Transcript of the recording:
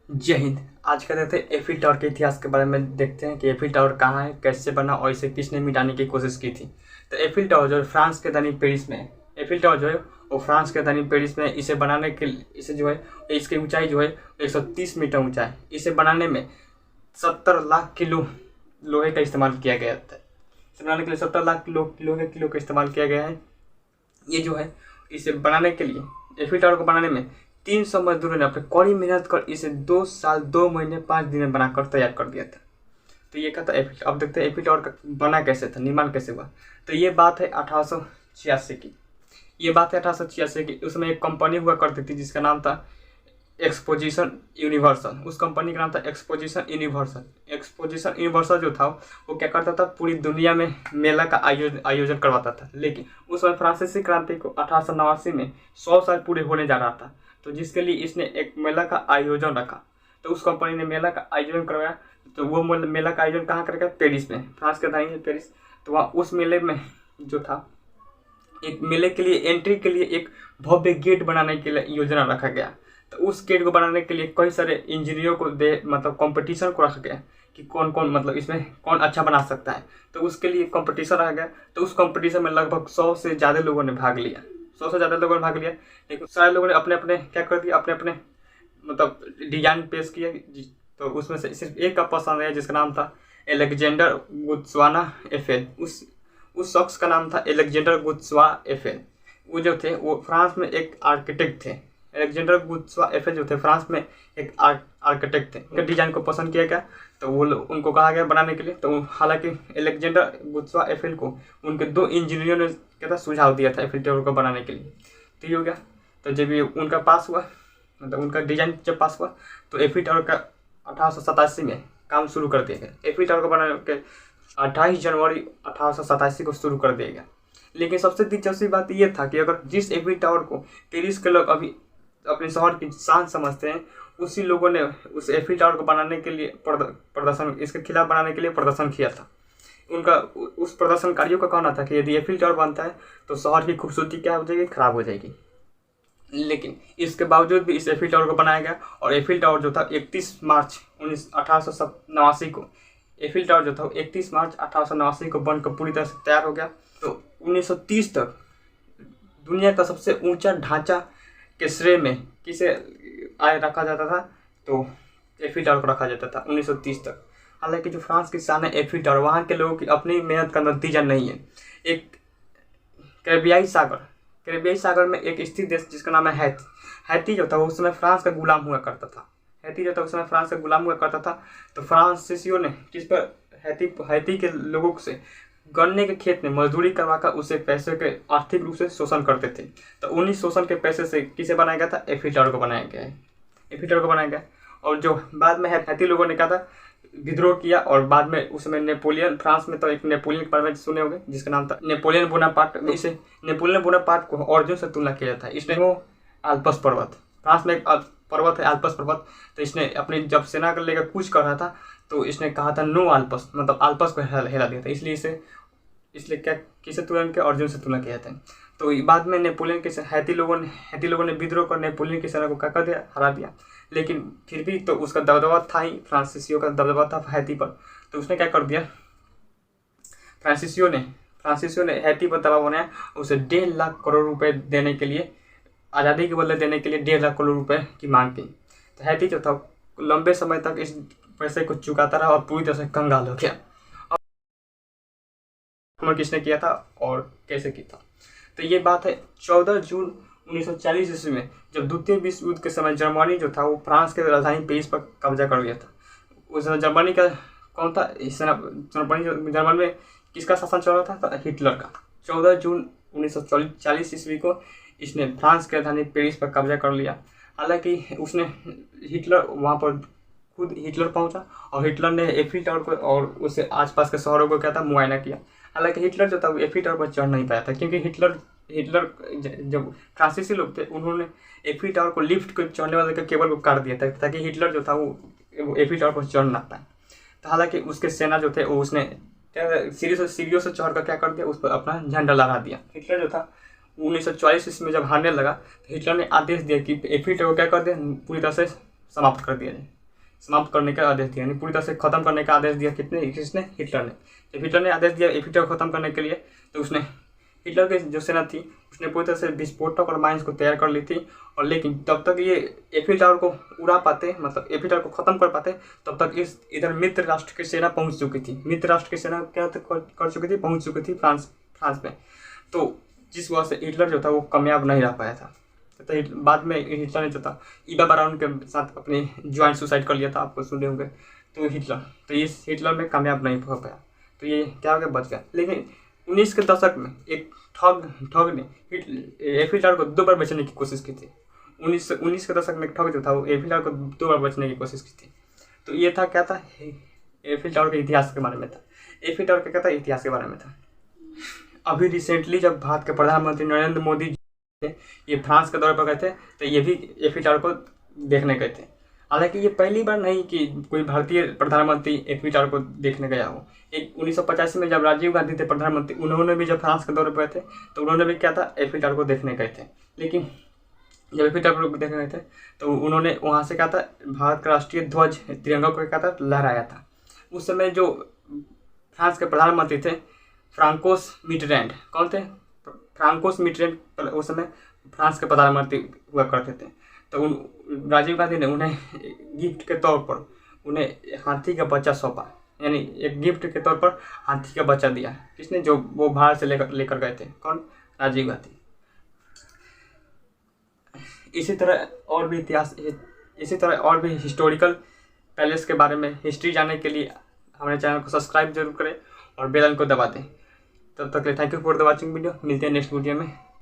जय हिंद। आज का देखते हैं एफिल टावर के इतिहास के बारे में। देखते हैं कि एफिल टावर कहाँ है, कैसे बना और इसे किसने मिटाने की कोशिश की थी। तो एफिल टावर जो है फ्रांस के राजधानी पेरिस में है। एफिल टावर जो है वो फ्रांस के राजधानी पेरिस में है। इसे बनाने के इसे जो है इसकी ऊंचाई जो है 130 मीटर ऊंचा है। इसे बनाने में 70 लाख किलो लोहे का इस्तेमाल किया गया था। इसे बनाने के लिए 70 लाख किलो का इस्तेमाल किया गया है। ये जो है इसे बनाने के लिए एफिल टावर को बनाने में 300 मजदूरों ने अपने कड़ी मेहनत कर इसे 2 साल 2 महीने 5 दिन में बनाकर तैयार कर दिया था। तो ये क्या था एफिल। अब देखते हैं एफिल टावर का बना कैसे था, निर्माण कैसे हुआ। तो ये बात है 1886 की। ये बात है 1886 की। उसमें एक कंपनी हुआ करती थी जिसका नाम था एक्सपोजिशन यूनिवर्सल। उस कंपनी का नाम था एक्सपोजिशन यूनिवर्सल। एक्सपोजिशन यूनिवर्सल जो था वो क्या करता था, पूरी दुनिया में मेला का आयोजन करवाता था। लेकिन उस समय फ्रांसीसी क्रांति को 1889 में 100 साल पूरे होने जा रहा था, तो जिसके लिए इसने एक मेला का आयोजन रखा। तो उस कंपनी ने मेला का आयोजन करवाया। तो वो मेला का आयोजन कहाँ करेगा, पेरिस में, फ्रांस के राजधानी पेरिस। तो वहाँ उस मेले में जो था, एक मेले के लिए एंट्री के लिए एक भव्य गेट बनाने के लिए योजना रखा गया। तो उस गेट को बनाने के लिए कई सारे इंजीनियरों को मतलब कंपटीशन को रखा गया कि कौन कौन मतलब इसमें कौन अच्छा बना सकता है। तो उसके लिए कंपटीशन रखा गया। तो उस कंपटीशन में लगभग 100 से ज़्यादा लोगों ने भाग लिया। 100 से ज़्यादा लोगों ने भाग लिया। लेकिन सारे लोगों ने अपने अपने क्या कर दिया, अपने अपने मतलब डिजाइन पेश किया। तो उसमें से सिर्फ एक का पसंद आया जिसका नाम था एलेक्जेंडर गुत्स्वाना एफेल। उस शख्स का नाम था एलेक्जेंडर गुत्स्वा एफेल। वो जो थे वो फ्रांस में एक आर्किटेक्ट थे। एलेक्जेंडर गुत्स्वा एफेल जो थे फ्रांस में एक आर्किटेक्ट थे। उनके डिजाइन को पसंद किया गया, तो वो उनको कहा गया बनाने के लिए। तो हालांकि एलेक्जेंडर गुत्स्वा एफेल को उनके 2 इंजीनियरों ने क्या था सुझाव दिया था एफिल टावर को बनाने के लिए। तो ये हो गया। तो जब ये उनका पास हुआ, मतलब उनका डिजाइन जब पास हुआ, तो एफिल टावर का 1887 में काम शुरू कर दिया गया। एफिल टावर को बनाने के 28 जनवरी 1887 को शुरू कर दिया गया। लेकिन सबसे दिलचस्पी बात यह था कि अगर जिस एफिल टावर को पेरिस के लोग अभी अपने शहर की शान समझते हैं, उसी लोगों ने उस एफिल टावर को बनाने के लिए प्रदर्शन, इसके खिलाफ बनाने के लिए प्रदर्शन किया था। उनका उस प्रदर्शनकारियों का कहना था कि यदि एफिल टावर बनता है तो शहर की खूबसूरती क्या हो जाएगी, खराब हो जाएगी। लेकिन इसके बावजूद भी इस एफिल टावर को बनाया गया। और एफिल टावर जो था 31 मार्च 1889 को एफिल टावर जो था 31 मार्च 1889 को बनकर पूरी तरह से तैयार हो गया। तो 1930 तक दुनिया का सबसे ऊंचा ढांचा के श्रेय में किसे आय रखा जाता था, तो एफिल टावर को रखा जाता था 1930 तक। हालांकि जो फ्रांस की शान है एफिल टावर, वहाँ के लोगों की अपनी मेहनत का नतीजा नहीं है। एक कैरिबियाई सागर में एक स्थित देश जिसका नाम है हैती। हैती जो था वो उस समय फ्रांस का गुलाम हुआ करता था। हैती जो था उस समय फ्रांस का गुलाम हुआ करता था। तो फ्रांसीसियों ने किस पर हैती के लोगों से गन्ने के खेत में मजदूरी करवाकर उसे पैसे के आर्थिक रूप से शोषण करते थे। तो उन्हीं शोषण के पैसे से किसे बनाया गया था, एफिल टावर को बनाया गया है। एफिल टावर को बनाया गया। और जो बाद में हैती लोगों ने कहा था विद्रोह किया, और बाद में उसमें नेपोलियन, फ्रांस में तो एक नेपोलियन के बारे में सुने होंगे जिसका नाम था नेपोलियन बोनापार्ट। इसे नेपोलियन बोनापार्ट को अर्जुन से तुलना किया जाता है। इसने वो आल्प्स पर्वत, फ्रांस में एक पर्वत है आल्प्स पर्वत, तो इसने अपनी जब सेना को लेकर कूच कर रहा था तो इसने कहा था नो आल्प्स, मतलब आल्प्स को हिला दिया था। इसलिए क्या किसे तुलना किया, अर्जुन से तुलना किया जाता है। तो बाद में नेपोलियन के हैती लोगों ने विद्रोह कर नेपोलियन की सेना को क्या कर दिया, हरा दिया। लेकिन फिर भी तो उसका दबदबा था ही, फ्रांसीसियों का दबदबा था हैती पर। तो उसने क्या कर दिया, फ्रांसीसियों ने हैती पर दबाव बनाया। उसे 1.5 लाख करोड़ रुपए देने के लिए, आज़ादी के बदले देने के लिए 1.5 लाख करोड़ रुपए की मांग की। तो हैती जो था लंबे समय तक इस पैसे को चुकाता रहा और पूरी तरह से कंगाल हो गया। किसने किया था और कैसे किया था, तो ये बात है 14 जून 1940 ईस्वी में, जब द्वितीय विश्व युद्ध के समय जर्मनी जो था वो फ्रांस के राजधानी पेरिस पर कब्जा कर लिया था। उस समय जर्मनी का कौन था, जर्मनी में किसका शासन चल रहा था, हिटलर का। 14 जून 1940 ईस्वी को इसने फ्रांस की राजधानी पेरिस पर कब्जा कर लिया। हालांकि हिटलर वहाँ पर खुद हिटलर पहुंचा और हिटलर ने एफिल टावर को और उससे आसपास के शहरों को क्या था मुआयना किया। हालांकि हिटलर जो था वो एफिल टावर पर चढ़ नहीं पाया था, क्योंकि हिटलर जब फ्रांसीसी लोग थे उन्होंने एफिल टावर को लिफ्ट को चढ़ने वाले केबल को काट दिया था ताकि हिटलर जो था वो एफिल टावर पर चढ़ ना पाए। तो हालांकि उसके सेना जो थे वो उसने सीढ़ियों से चढ़ कर क्या कर दिया, उस पर अपना झंडा लहरा दिया। हिटलर जो था 1940 ईस्वी में जब हारने लगा तो हिटलर ने आदेश दिया कि एफिल टावर क्या कर दे, पूरी तरह से समाप्त कर दिया जाए, समाप्त करने का आदेश दिया, यानी पूरी तरह से खत्म करने का आदेश दिया। किसने? हिटलर ने। जब हिटलर ने आदेश दिया एफी टावर खत्म करने के लिए, तो उसने हिटलर की जो सेना थी उसने पूरी तरह से विस्फोटक और माइंस को तैयार कर ली थी। और लेकिन तब तक ये एफी टावर को उड़ा पाते, मतलब एफी टावर को खत्म कर पाते, तब तक इधर मित्र राष्ट्र की सेना पहुंच चुकी थी। मित्र राष्ट्र की सेना क्या कर चुकी थी? पहुंच चुकी थी फ्रांस में। तो जिस वजह से हिटलर जो था वो कामयाब नहीं रह पाया था। तो बाद में हिटलर ने जो था इवा ब्राउन के साथ अपनी ज्वाइंट सुसाइड कर लिया था, आपको सुने होंगे। तो इस हिटलर में कामयाब नहीं हो पाया, तो ये क्या हो गया? बच गया। लेकिन 19 के दशक में एक ठग ने एफी टावर को 2 बार बेचने की कोशिश की थी। 19 के दशक में एक ठग जो था वो एफी टावर को 2 बार बेचने की कोशिश की थी। तो ये था क्या था? एफी टावर के इतिहास के बारे में था। एफी टावर का क्या था? इतिहास के बारे में था। अभी रिसेंटली जब भारत के प्रधानमंत्री नरेंद्र मोदी जी ये फ्रांस के दौरे पर गए थे, तो ये भी एफी टावर को देखने गए थे। हालांकि ये पहली बार नहीं कि कोई भारतीय प्रधानमंत्री एफी टावर को देखने गया हो। एक 1985 में जब राजीव गांधी थे प्रधानमंत्री, उन्होंने भी जब फ्रांस के दौरे पर थे तो उन्होंने भी क्या था? एफी टावर को देखने गए थे। लेकिन जब एफी टावर को देखने गए थे तो उन्होंने वहाँ से क्या था? भारत का राष्ट्रीय ध्वज तिरंगा को क्या था? लहराया था। उस समय जो फ्रांस के प्रधानमंत्री थे फ्रांकोस मिटरैंड, कौन थे? फ्रांकोस मिटरैंड उस समय फ्रांस के प्रधानमंत्री हुआ करते थे। तो राजीव गांधी ने उन्हें गिफ्ट के तौर पर उन्हें हाथी का बच्चा सौंपा, यानी एक गिफ्ट के तौर पर हाथी का बच्चा दिया। किसने? जो वो भारत से लेकर गए थे। कौन? राजीव गांधी। इसी तरह और भी हिस्टोरिकल पैलेस के बारे में हिस्ट्री जानने के लिए हमारे चैनल को सब्सक्राइब जरूर करें और बेल आइकन को दबा दें। तब तक के लिए thank you for the watching video. मिलते हैं नेक्स्ट वीडियो में।